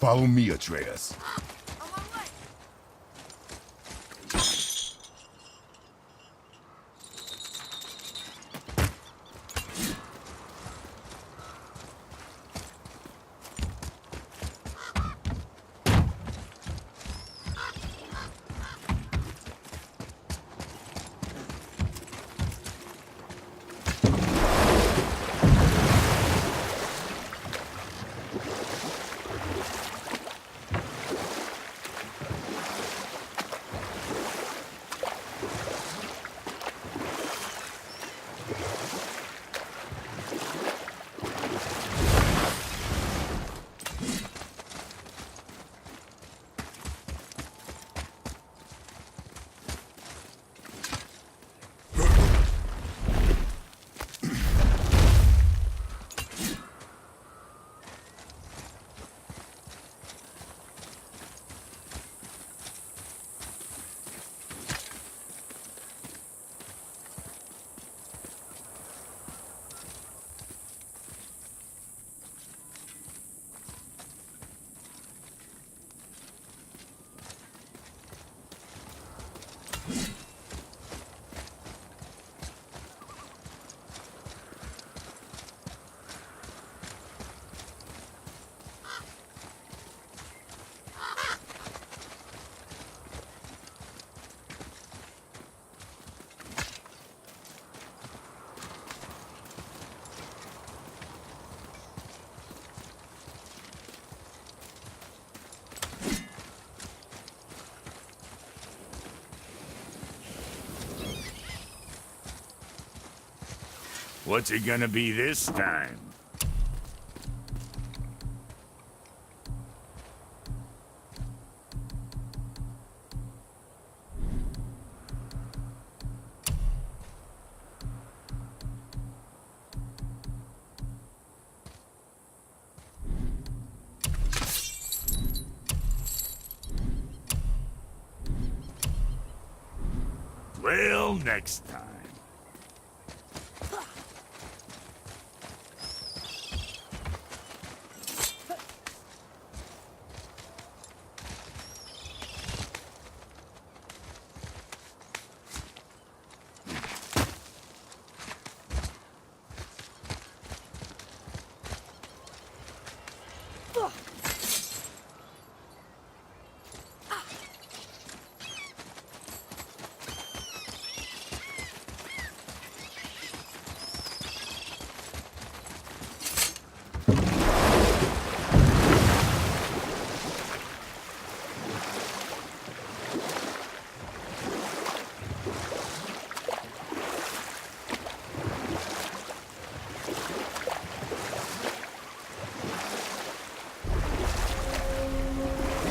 Follow me, Atreus. What's it gonna be this time? Well, next time.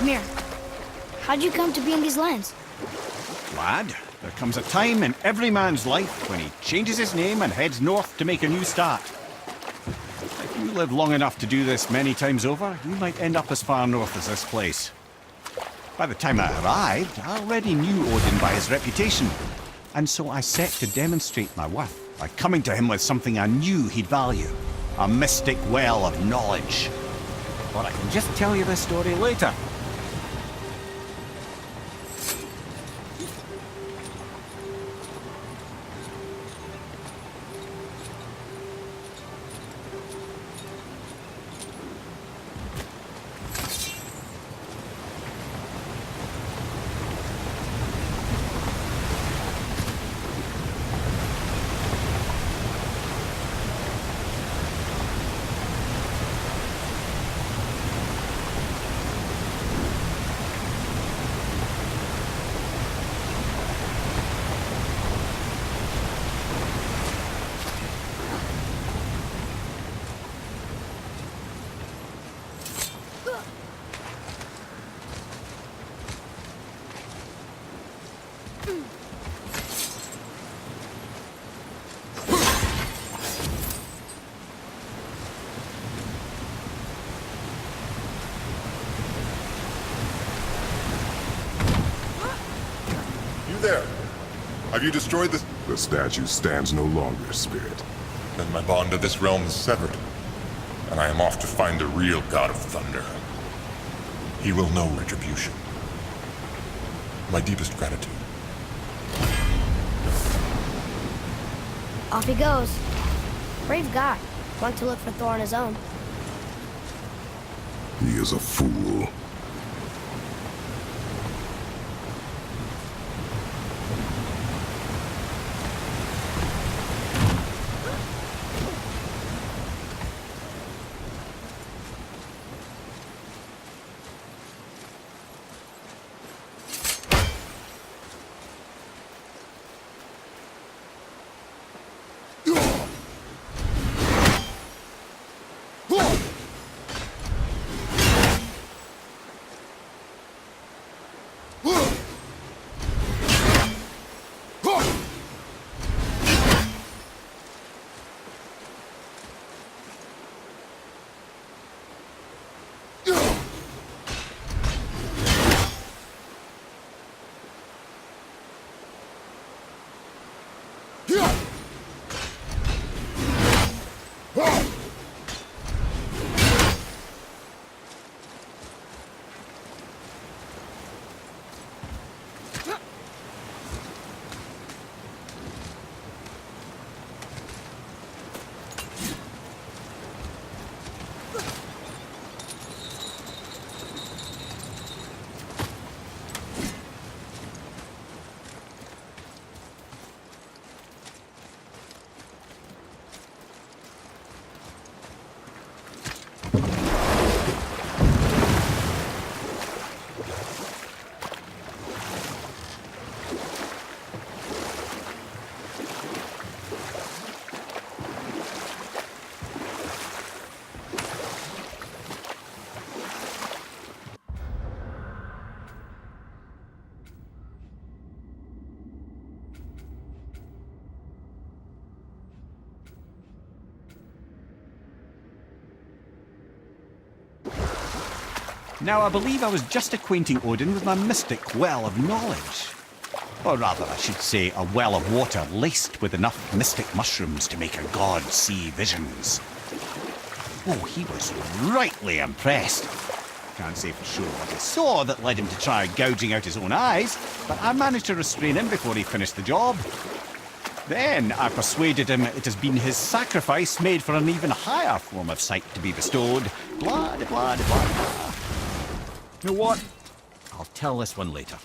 Mir, how'd you come to be in these lands? Lad, there comes a time in every man's life when he changes his name and heads north to make a new start. If you live long enough to do this many times over, you might end up as far north as this place. By the time I arrived, I already knew Odin by his reputation, and so I set to demonstrate my worth by coming to him with something I knew he'd value, a mystic well of knowledge. But I can just tell you this story later. There. Have you destroyed the... The statue stands no longer, Spirit. Then my bond to this realm is severed, and I am off to find the real God of Thunder. He will know retribution. My deepest gratitude. Off he goes. Brave guy. Went to look for Thor on his own. He is a fool. Now, I believe I was just acquainting Odin with my mystic well of knowledge. Or rather, I should say, a well of water laced with enough mystic mushrooms to make a god see visions. Oh, he was rightly impressed. Can't say for sure what he saw that led him to try gouging out his own eyes, but I managed to restrain him before he finished the job. Then I persuaded him it has been his sacrifice made for an even higher form of sight to be bestowed. Blah, de blah, de blah, blah. You know what? I'll tell this one later.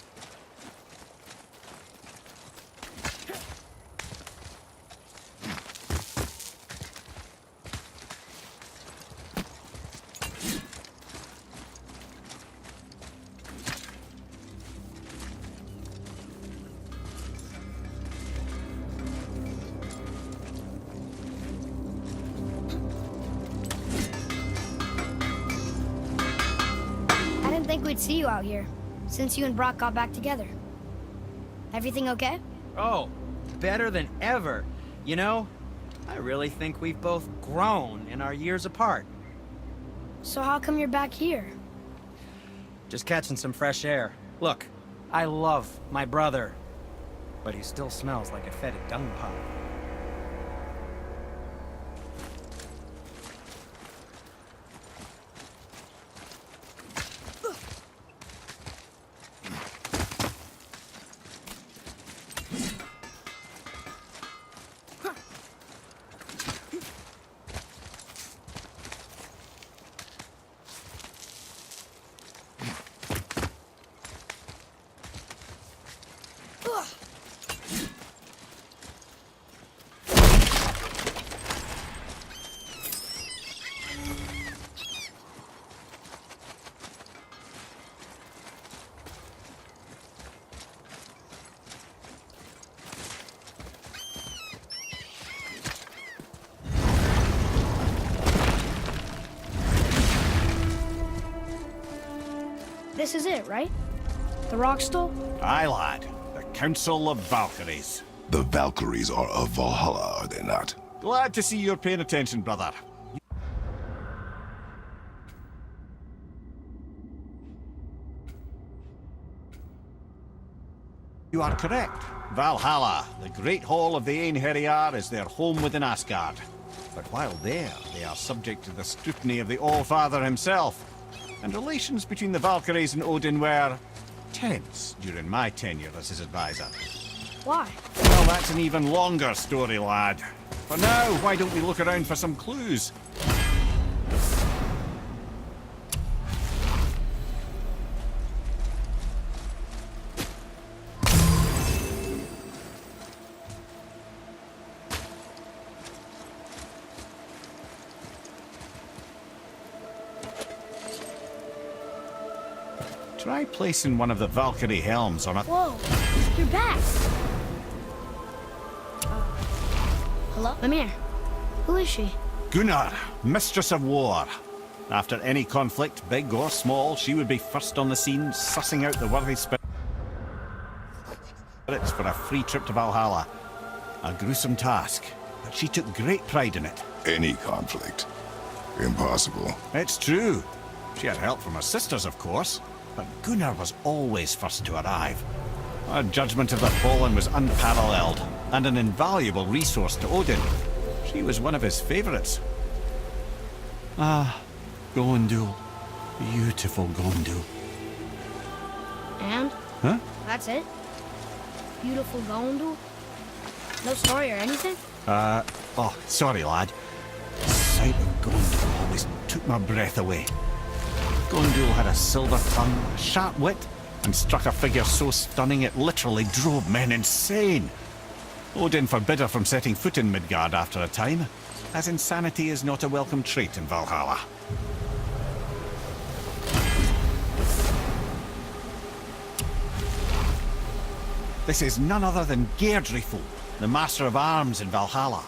I didn't think we'd see you out here, since you and Brock got back together. Everything okay? Oh, better than ever. You know, I really think we've both grown in our years apart. So how come you're back here? Just catching some fresh air. Look, I love my brother, but he still smells like a fetid dung pile. This is it, right? The rock stool? Aye, lad. The Council of Valkyries. The Valkyries are of Valhalla, are they not? Glad to see you're paying attention, brother. You are correct. Valhalla, the great hall of the Einherjar, is their home within Asgard. But while there, they are subject to the scrutiny of the All-Father himself. and relations between the Valkyries and Odin were tense during my tenure as his advisor. Why? Well, that's an even longer story, lad. For now, why don't we look around for some clues? Try placing one of the Valkyrie helms on a... Whoa, you're back. Hello? Mimir. Who is she? Gunnar, Mistress of War. After any conflict, big or small, she would be first on the scene, sussing out the worthy spirits for a free trip to Valhalla. A gruesome task, but she took great pride in it. Any conflict. Impossible. It's true. She had help from her sisters, of course, but Gunnar was always first to arrive. Her judgment of the fallen was unparalleled, and an invaluable resource to Odin. She was one of his favorites. Ah, Gondul. Beautiful Gondul. And? Huh? That's it? Beautiful Gondul? No story or anything? Oh, sorry, lad. The sight of Gondul always took my breath away. Gondul had a silver tongue, a sharp wit, and struck a figure so stunning it literally drove men insane. Odin forbid her from setting foot in Midgard after a time, as insanity is not a welcome trait in Valhalla. This is none other than Geirdriful, the master of arms in Valhalla,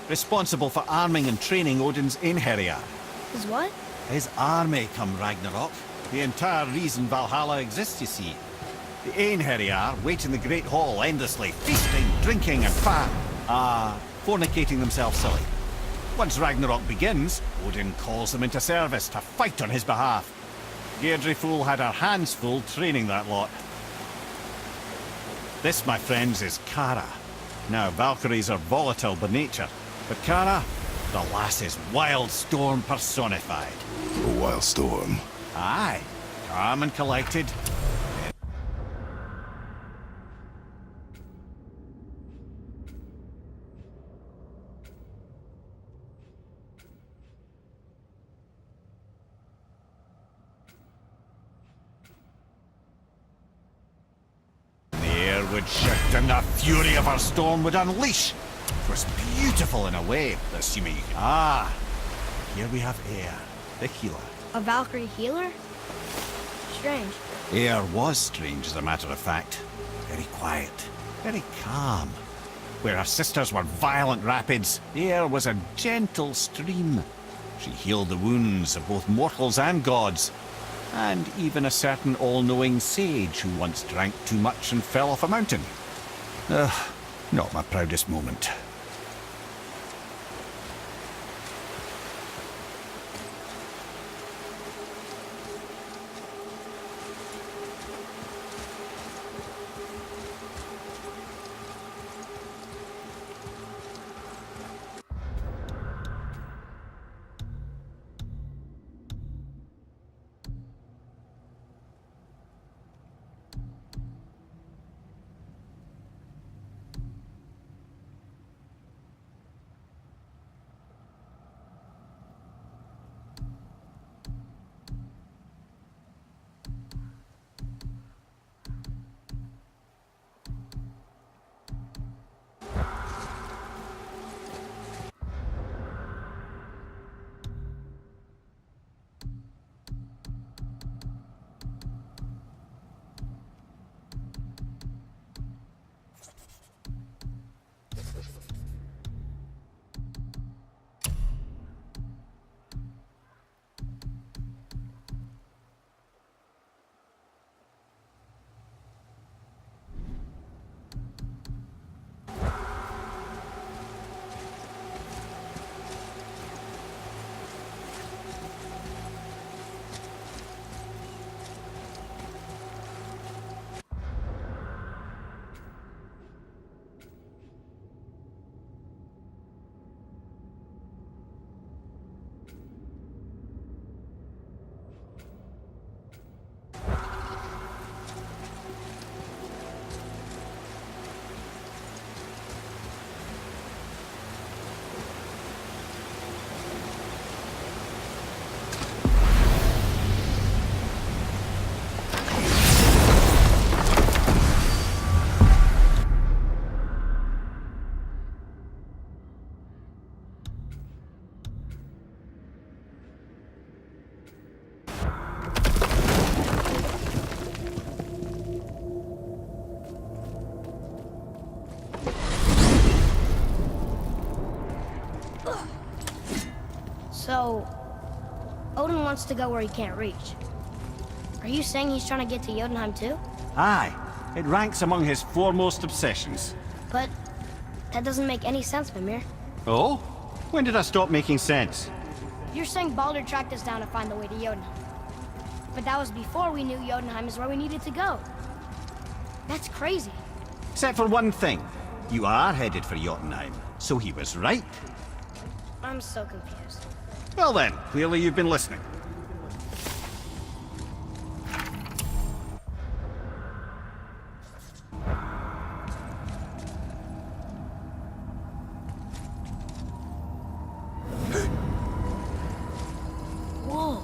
responsible for arming and training Odin's Einherjar. Is what? His army come Ragnarok. The entire reason Valhalla exists, you see. The Einherjar wait in the Great Hall endlessly, feasting, drinking, and fornicating themselves silly. Once Ragnarok begins, Odin calls them into service to fight on his behalf. Geirdriful had her hands full training that lot. This, my friends, is Kara. Now, Valkyries are volatile by nature, but Kara, the lass is wild storm personified. A wild storm. Aye, calm and collected. The air would shift and the fury of our storm would unleash. It was beautiful in a way, assuming you can... Ah, here we have Air, the healer. A Valkyrie healer? Strange. Air was strange, as a matter of fact. Very quiet, very calm. Where her sisters were violent rapids, Air was a gentle stream. She healed the wounds of both mortals and gods, and even a certain all-knowing sage who once drank too much and fell off a mountain. Not my proudest moment. So, Odin wants to go where he can't reach. Are you saying he's trying to get to Jotunheim too? Aye, it ranks among his foremost obsessions. But that doesn't make any sense, Mimir. Oh? When did I stop making sense? You're saying Baldur tracked us down to find the way to Jotunheim. But that was before we knew Jotunheim is where we needed to go. That's crazy. Except for one thing. You are headed for Jotunheim, so he was right. I'm so confused. Well then, clearly you've been listening. Whoa.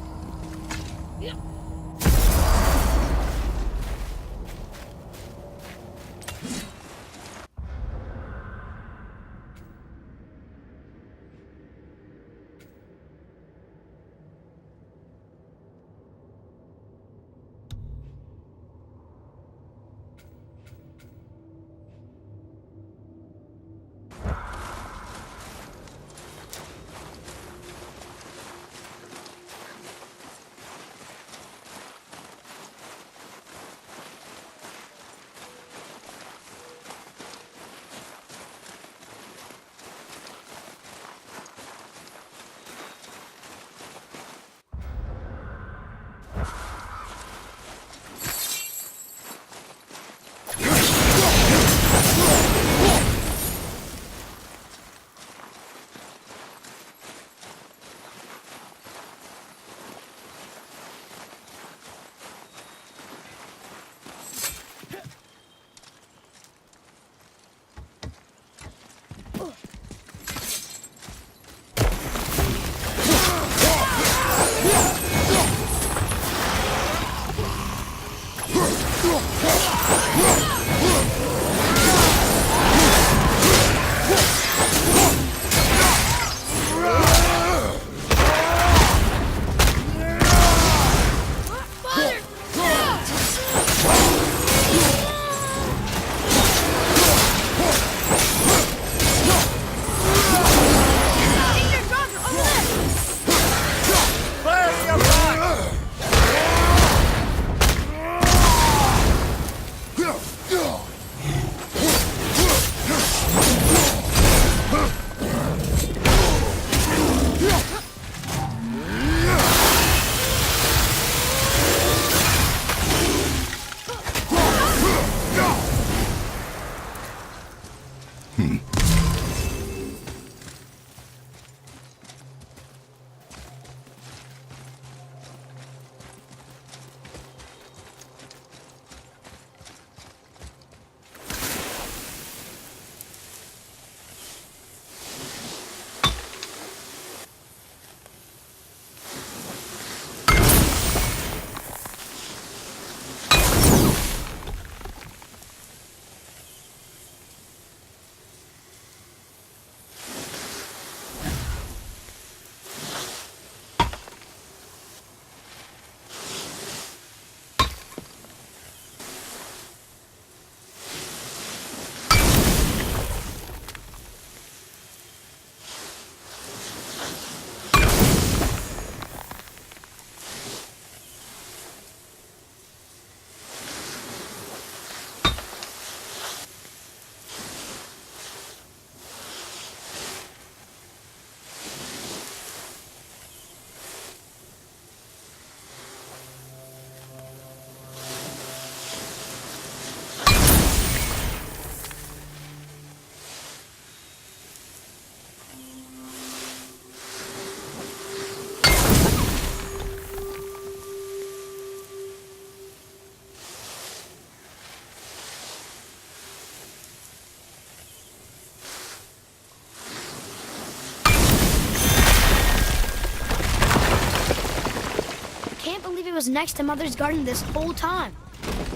It was next to Mother's garden this whole time.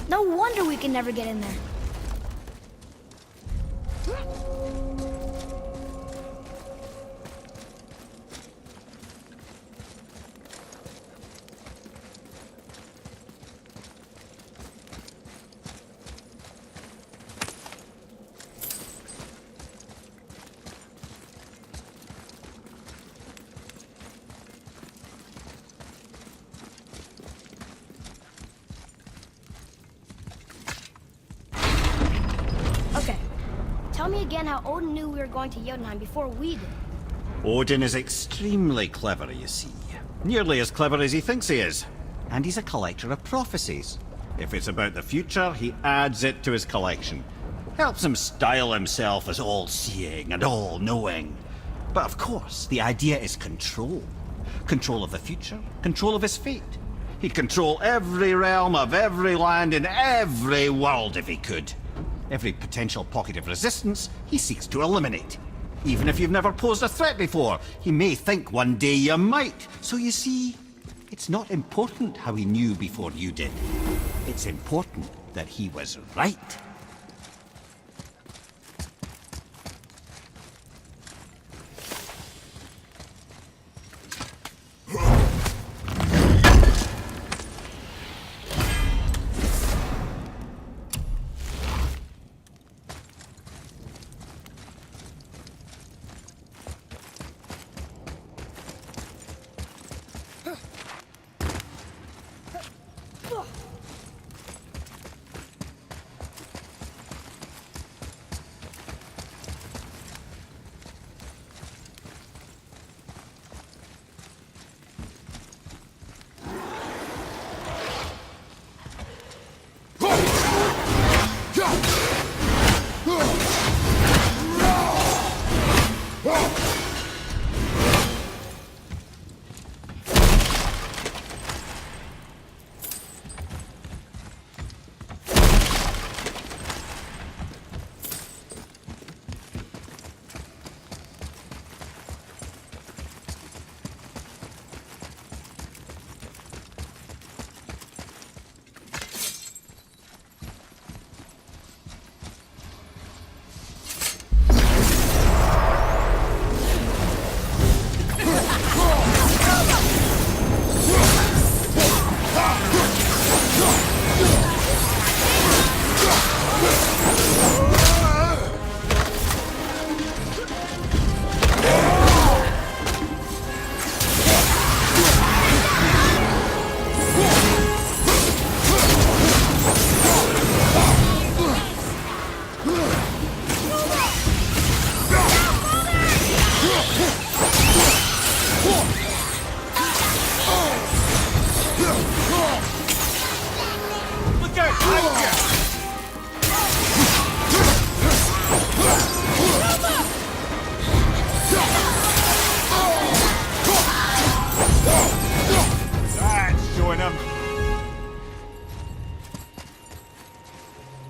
No wonder we can never get in there. again how Odin knew we were going to Jotunheim before we did. Odin is extremely clever, you see. Nearly as clever as he thinks he is. And he's a collector of prophecies. If it's about the future, he adds it to his collection. Helps him style himself as all-seeing and all-knowing. But of course, the idea is control. Control of the future, control of his fate. He'd control every realm of every land in every world if he could. Every potential pocket of resistance, he seeks to eliminate. Even if you've never posed a threat before, he may think one day you might. So you see, it's not important how he knew before you did. It's important that he was right.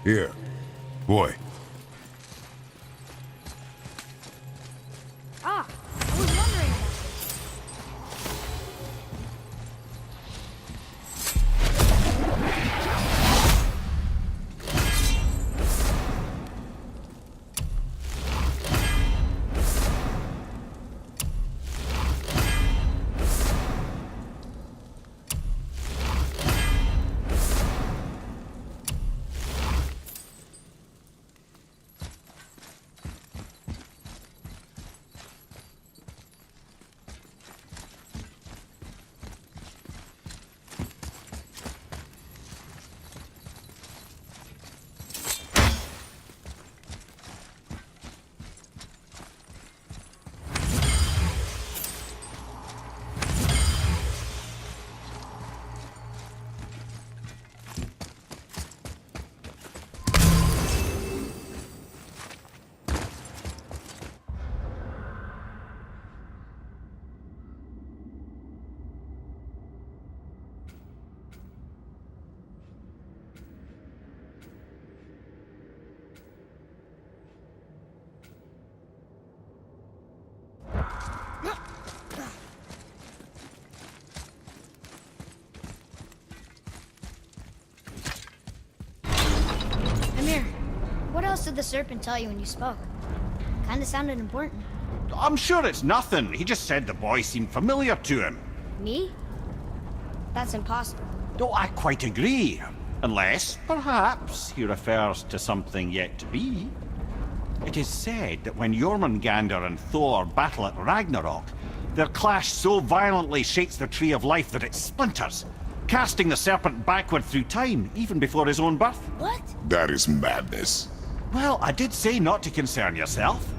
Here. Boy. Ah, I was wondering about Amir, what else did the serpent tell you when you spoke? Kinda sounded important. I'm sure it's nothing. He just said the boy seemed familiar to him. Me? That's impossible. Oh, I quite agree. Unless, perhaps, he refers to something yet to be. It is said that when Jormungandr and Thor battle at Ragnarok, their clash so violently shakes the Tree of Life that it splinters, casting the serpent backward through time, even before his own birth. What? That is madness. Well, I did say not to concern yourself.